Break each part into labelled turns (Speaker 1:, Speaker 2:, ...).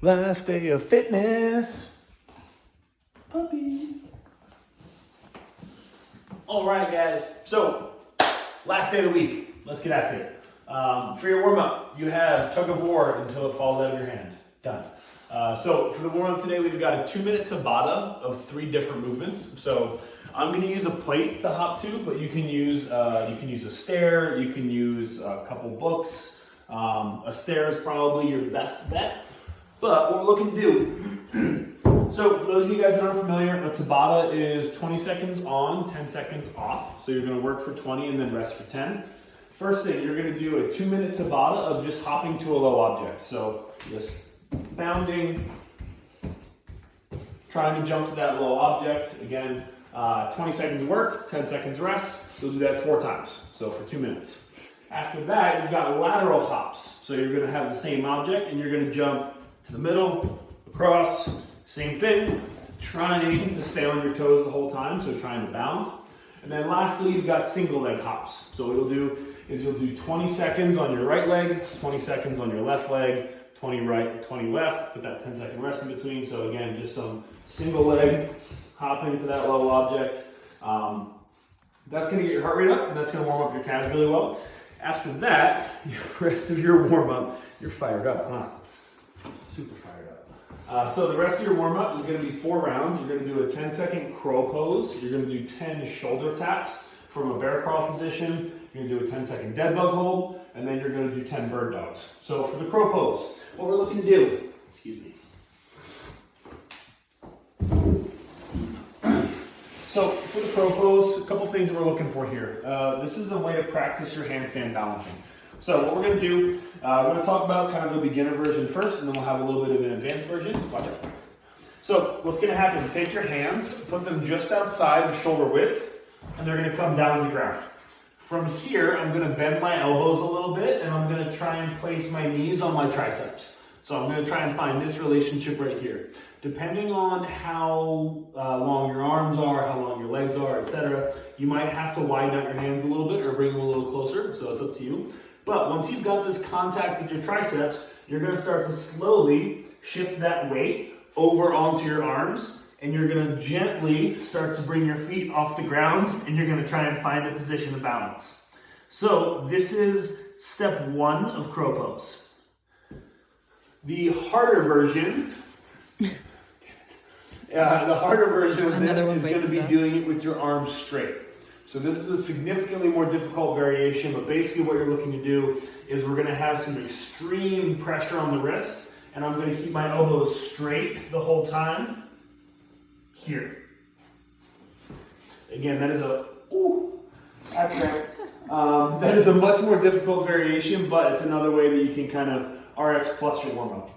Speaker 1: Last day of fitness. Puppy. All right, guys. So, last day of the week. Let's get after it. For your warm-up, you have tug of war until it falls out of your hand. Done. So, for the warm-up today, we've got a 2-minute Tabata of 3 different movements. So, I'm going to use a plate to hop to, but you can use a stair. You can use a couple books. A stair is probably your best bet. But what we're looking to do, so for those of you guys that aren't familiar, a Tabata is 20 seconds on, 10 seconds off. So you're going to work for 20 and then rest for 10. First thing, you're going to do a 2-minute Tabata of just hopping to a low object. So just bounding, trying to jump to that low object. Again, 20 seconds work, 10 seconds rest. You'll do that 4 times, so for 2 minutes. After that, you've got lateral hops. So you're going to have the same object and you're going to jump to the middle, across, same thing, trying to stay on your toes the whole time, so trying to bound. And then lastly, you've got single leg hops. So what you'll do is you'll do 20 seconds on your right leg, 20 seconds on your left leg, 20 right, 20 left, with that 10-second rest in between. So again, just some single leg hopping to that low object. That's going to get your heart rate up, and that's going to warm up your calves really well. After that, the rest of your warm-up, you're fired up, huh? Super fired up. So the rest of your warm-up is going to be 4 rounds. You're going to do a 10-second crow pose. You're going to do 10 shoulder taps from a bear crawl position. You're going to do a 10-second dead bug hold, and then you're going to do 10 bird dogs. So for the crow pose, what we're looking to do, excuse me. So for the crow pose, a couple things that we're looking for here. This is a way to practice your handstand balancing. So what we're going to do, we're going to talk about kind of the beginner version first, and then we'll have a little bit of an advanced version. Watch out. So what's going to happen, take your hands, put them just outside of shoulder width, and they're going to come down to the ground. From here, I'm going to bend my elbows a little bit, and I'm going to try and place my knees on my triceps. So I'm going to try and find this relationship right here. Depending on how long your arms are, how long your legs are, etc., you might have to widen out your hands a little bit or bring them a little closer, so it's up to you. But once you've got this contact with your triceps, you're going to start to slowly shift that weight over onto your arms, and you're going to gently start to bring your feet off the ground, and you're going to try and find a position of balance. So this is step 1 of crow pose. The harder version, the harder version of this is going to be doing it with your arms straight. So this is a significantly more difficult variation, but basically what you're looking to do is we're going to have some extreme pressure on the wrist, and I'm going to keep my elbows straight the whole time. Here. Again, that is that is a much more difficult variation, but it's another way that you can kind of RX plus your warm-up.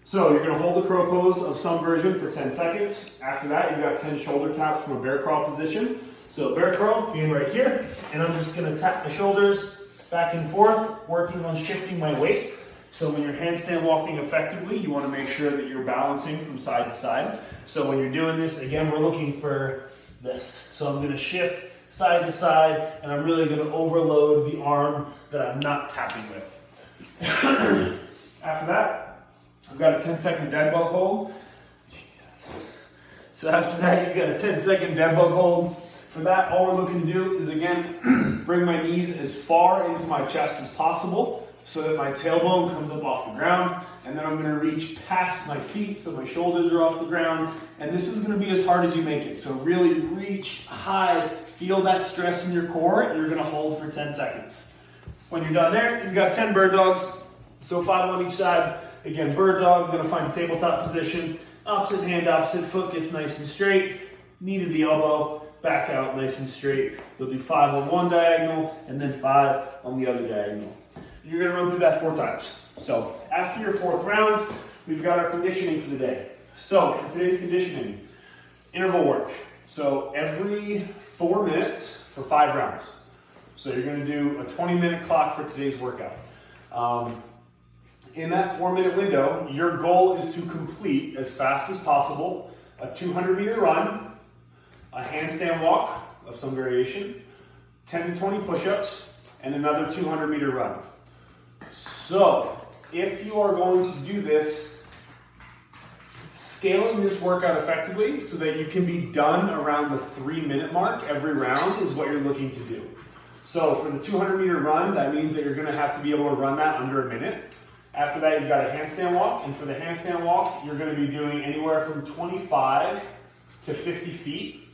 Speaker 1: So you're going to hold the crow pose of some version for 10 seconds. After that, you've got 10 shoulder taps from a bear crawl position. So bear crawl, being right here, and I'm just going to tap my shoulders back and forth, working on shifting my weight. So when you're handstand walking effectively, you want to make sure that you're balancing from side to side. So when you're doing this, again, we're looking for this. So I'm going to shift side to side, and I'm really going to overload the arm that I'm not tapping with. After that, I've got a 10-second dead bug hold. Jesus. So after that, you've got a 10-second dead bug hold. For that, all we're looking to do is, again, bring my knees as far into my chest as possible so that my tailbone comes up off the ground. And then I'm going to reach past my feet so my shoulders are off the ground. And this is going to be as hard as you make it. So really reach high, feel that stress in your core, and you're going to hold for 10 seconds. When you're done there, you've got 10 bird dogs. So 5 on each side. Again, bird dog, I'm going to find a tabletop position. Opposite hand, opposite foot gets nice and straight. Knee to the elbow, back out nice and straight. You'll do 5 on one diagonal and then 5 on the other diagonal. You're going to run through that 4 times. So after your 4th round, we've got our conditioning for the day. So for today's conditioning, interval work. So every 4 minutes for 5 rounds. So you're going to do a 20-minute clock for today's workout. In that 4-minute window, your goal is to complete as fast as possible a 200-meter run, a handstand walk of some variation, 10 to 20 push-ups, and another 200-meter run. So if you are going to do this, scaling this workout effectively so that you can be done around the 3-minute mark every round is what you're looking to do. So for the 200-meter run, that means that you're going to have to be able to run that under a minute. After that, you've got a handstand walk, and for the handstand walk, you're going to be doing anywhere from 25 to 50 feet,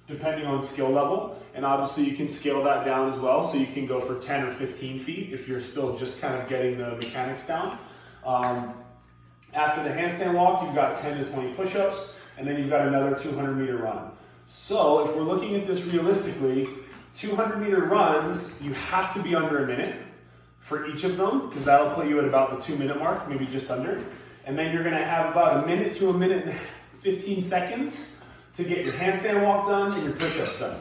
Speaker 1: depending on skill level. And obviously you can scale that down as well, so you can go for 10 or 15 feet if you're still just kind of getting the mechanics down. After the handstand walk, you've got 10 to 20 push-ups, and then you've got another 200-meter run. So if we're looking at this realistically, 200-meter runs, you have to be under a minute for each of them, because that'll put you at about the 2-minute mark, maybe just under. And then you're gonna have about a minute to a minute and 15 seconds to get your handstand walk done and your push-ups done.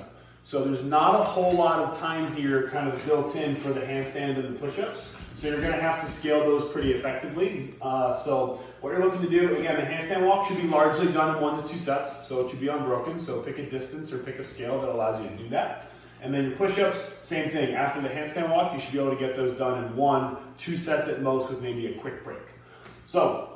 Speaker 1: So there's not a whole lot of time here kind of built in for the handstand and the push-ups. So you're gonna have to scale those pretty effectively. So what you're looking to do, again, the handstand walk should be largely done in 1 to 2 sets, so it should be unbroken. So pick a distance or pick a scale that allows you to do that. And then your push-ups, same thing. After the handstand walk, you should be able to get those done in 1, 2 sets at most with maybe a quick break. So,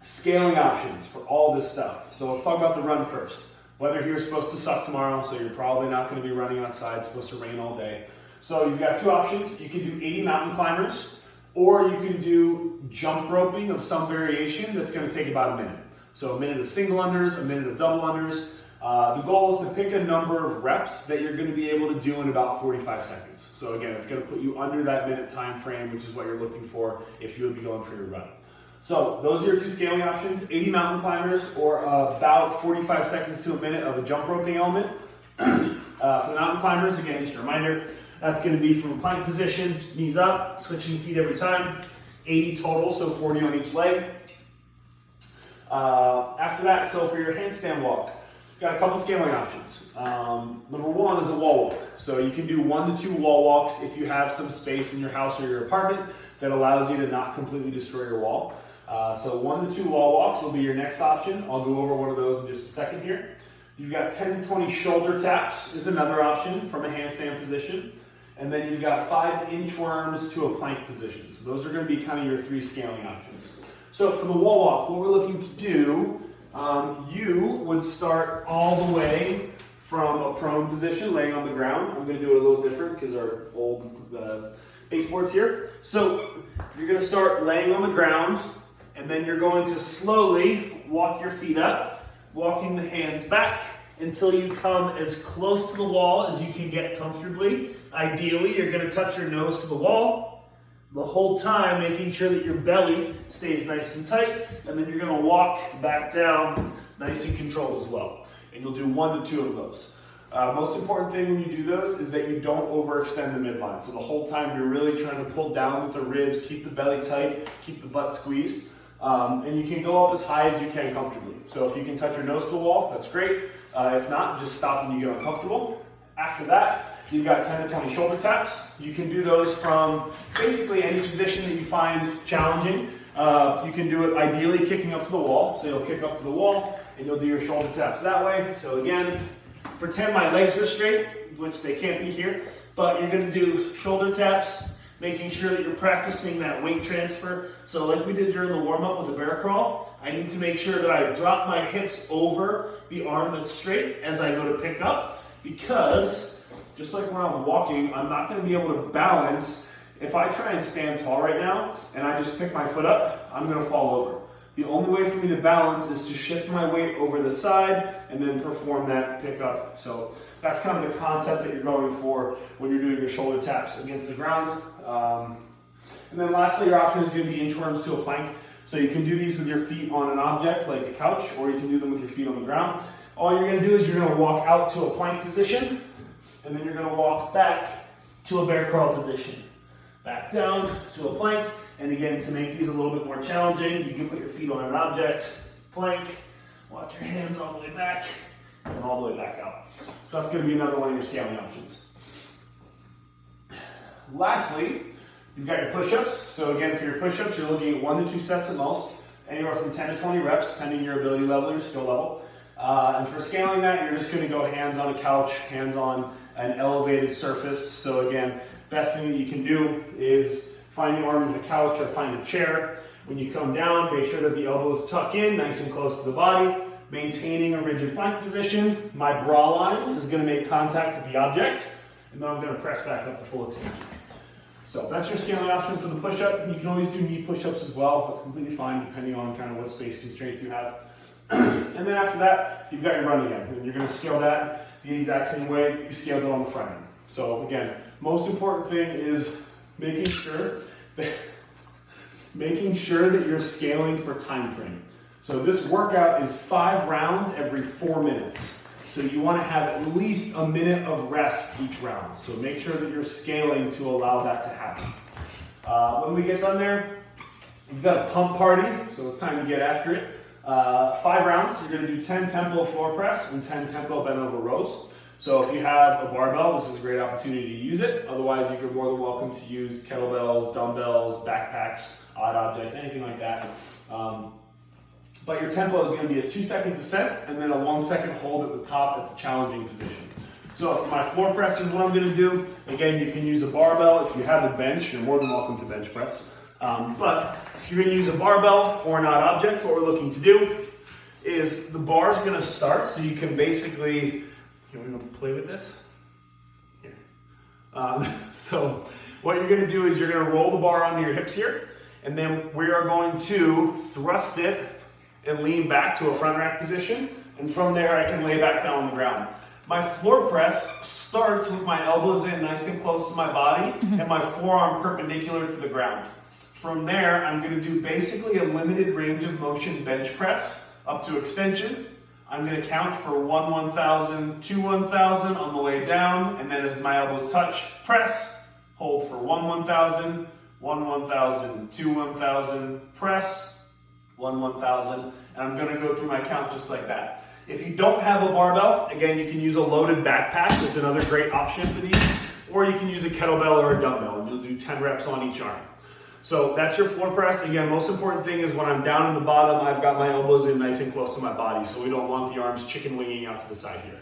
Speaker 1: scaling options for all this stuff. So let's talk about the run first. Weather here is supposed to suck tomorrow, so you're probably not going to be running outside. It's supposed to rain all day. So you've got 2 options. You can do 80 mountain climbers, or you can do jump roping of some variation that's going to take about a minute. So a minute of single unders, a minute of double unders. The goal is to pick a number of reps that you're going to be able to do in about 45 seconds. So again, it's going to put you under that minute time frame, which is what you're looking for if you would be going for your run. So those are your 2 scaling options, 80 mountain climbers or about 45 seconds to a minute of a jump roping element. For the mountain climbers, again, just a reminder, that's going to be from a plank position, knees up, switching feet every time, 80 total, so 40 on each leg. After that, so for your handstand walk, got a couple scaling options. Number 1 is a wall walk. So you can do 1 to 2 wall walks if you have some space in your house or your apartment that allows you to not completely destroy your wall. So 1 to 2 wall walks will be your next option. I'll go over one of those in just a second here. You've got 10 to 20 shoulder taps is another option from a handstand position. And then you've got 5 inchworms to a plank position. So those are going to be kind of your 3 scaling options. So for the wall walk, what we're looking to do, you would start all the way from a prone position, laying on the ground. I'm going to do it a little different because our old baseboard's here. So you're going to start laying on the ground, and then you're going to slowly walk your feet up, walking the hands back until you come as close to the wall as you can get comfortably. Ideally, you're going to touch your nose to the wall the whole time, making sure that your belly stays nice and tight, and then you're going to walk back down nice and controlled as well. And you'll do 1 to 2 of those. Most important thing when you do those is that you don't overextend the midline. So the whole time you're really trying to pull down with the ribs, keep the belly tight, keep the butt squeezed. And you can go up as high as you can comfortably. So if you can touch your nose to the wall, that's great. If not, just stop when you get uncomfortable. After that, you've got 10 to 20 shoulder taps. You can do those from basically any position that you find challenging. You can do it ideally kicking up to the wall. So you'll kick up to the wall and you'll do your shoulder taps that way. So again, pretend my legs are straight, which they can't be here, but you're gonna do shoulder taps, making sure that you're practicing that weight transfer. So like we did during the warm-up with the bear crawl, I need to make sure that I drop my hips over the arm that's straight as I go to pick up, because just like when I'm walking, I'm not gonna be able to balance. If I try and stand tall right now and I just pick my foot up, I'm gonna fall over. The only way for me to balance is to shift my weight over the side and then perform that pickup. So that's kind of the concept that you're going for when you're doing your shoulder taps against the ground. And then lastly, your option is going to be inchworms to a plank. So you can do these with your feet on an object like a couch, or you can do them with your feet on the ground. All you're going to do is you're going to walk out to a plank position, and then you're going to walk back to a bear crawl position. Back down to a plank. And again, to make these a little bit more challenging, you can put your feet on an object, plank, walk your hands all the way back, and all the way back out. So that's going to be another one of your scaling options. Lastly, you've got your push-ups. So again, for your push-ups, you're looking at 1 to 2 sets at most, anywhere from 10 to 20 reps, depending on your ability level, your skill level. And for scaling that, you're just going to go hands on a couch, hands on an elevated surface. So again, best thing that you can do is Find the arm of the couch or find a chair. When you come down, make sure that the elbows tuck in, nice and close to the body, maintaining a rigid plank position. My bra line is going to make contact with the object, and then I'm going to press back up to full extension. So that's your scaling option for the push-up. You can always do knee push-ups as well. That's completely fine depending on kind of what space constraints you have. And then after that, you've got your run again. And you're going to scale that the exact same way you scaled it on the front end. So again, most important thing is making sure that you're scaling for time frame. So this workout is 5 rounds every 4 minutes. So you want to have at least a minute of rest each round. So make sure that you're scaling to allow that to happen. When we get done there, we've got a pump party, so it's time to get after it. 5 rounds, you're going to do 10 tempo floor press and 10 tempo bent over rows. So if you have a barbell, this is a great opportunity to use it. Otherwise, you're more than welcome to use kettlebells, dumbbells, backpacks, odd objects, anything like that. But your tempo is going to be a 2-second descent and then a 1-second hold at the top at the challenging position. So for my floor press is what I'm going to do. Again, you can use a barbell. If you have a bench, you're more than welcome to bench press. But if you're going to use a barbell or an odd object, what we're looking to do is the bar is going to start. So you can basically, you want to play with this? Here. So what you're going to do is you're going to roll the bar onto your hips here. And then we are going to thrust it and lean back to a front rack position. And from there, I can lay back down on the ground. My floor press starts with my elbows in nice and close to my body and my forearm perpendicular to the ground. From there, I'm going to do basically a limited range of motion bench press up to extension. I'm going to count for 1 1,000, 2 1,000 on the way down, and then as my elbows touch, press, hold for 1 1,000, 1 1,000, 2 1,000, press, 1 1,000, and I'm going to go through my count just like that. If you don't have a barbell, again, you can use a loaded backpack. That's another great option for these. Or you can use a kettlebell or a dumbbell, and you'll do 10 reps on each arm. So that's your floor press. Again, most important thing is when I'm down in the bottom, I've got my elbows in nice and close to my body, so we don't want the arms chicken winging out to the side here.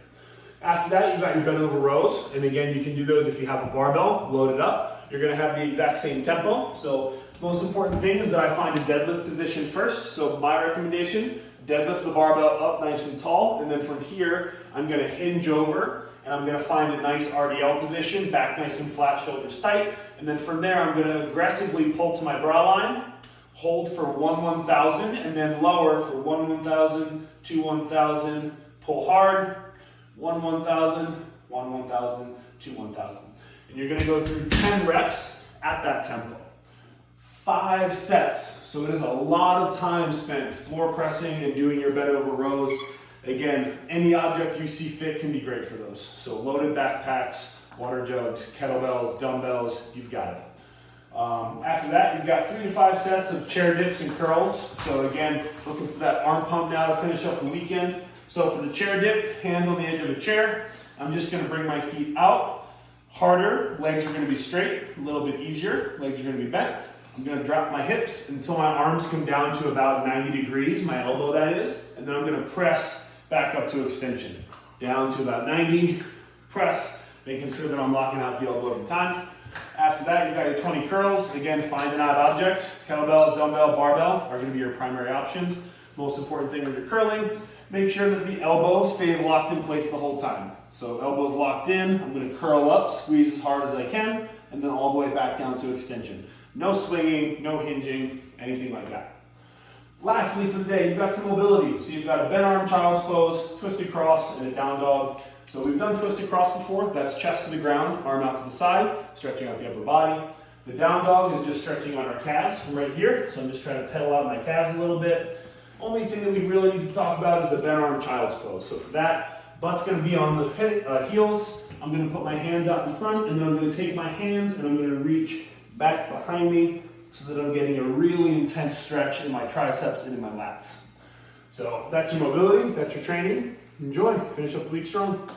Speaker 1: After that, you've got your bent over rows, and again, you can do those if you have a barbell, load it up. You're gonna have the exact same tempo. So most important thing is that I find a deadlift position first. So my recommendation, deadlift the barbell up nice and tall, and then from here, I'm gonna hinge over, and I'm gonna find a nice RDL position, back nice and flat, shoulders tight, and then from there, I'm gonna aggressively pull to my bra line, hold for 1 1,000, and then lower for 1 1,000, 2 1,000, pull hard, 1 1,000, 1 1,000, 2 1,000. And you're gonna go through 10 reps at that tempo. 5 sets, so it is a lot of time spent floor pressing and doing your bent over rows. Again, any object you see fit can be great for those. So loaded backpacks, water jugs, kettlebells, dumbbells, you've got it. After that, you've got 3 to 5 sets of chair dips and curls. So again, looking for that arm pump now to finish up the weekend. So for the chair dip, hands on the edge of a chair, I'm just gonna bring my feet out. Harder, legs are gonna be straight, a little bit easier, legs are gonna be bent. I'm gonna drop my hips until my arms come down to about 90 degrees, my elbow that is, and then I'm gonna press back up to extension. Down to about 90, press, making sure that I'm locking out the elbow every time. After that, you've got your 20 curls. Again, find an odd object. Kettlebell, dumbbell, barbell are gonna be your primary options. Most important thing when you're curling, make sure that the elbow stays locked in place the whole time. So elbow's locked in, I'm gonna curl up, squeeze as hard as I can, and then all the way back down to extension. No swinging, no hinging, anything like that. Lastly for the day, you've got some mobility. So you've got a bent arm child's pose, twisted cross, and a down dog. So we've done twisted cross before. That's chest to the ground, arm out to the side, stretching out the upper body. The down dog is just stretching on our calves from right here. So I'm just trying to pedal out my calves a little bit. Only thing that we really need to talk about is the bent arm child's pose. So for that, butt's gonna be on the heels. I'm gonna put my hands out in front, and then I'm gonna take my hands and I'm gonna reach back behind me so that I'm getting a really intense stretch in my triceps and in my lats. So that's your mobility, that's your training. Enjoy, finish up the week strong.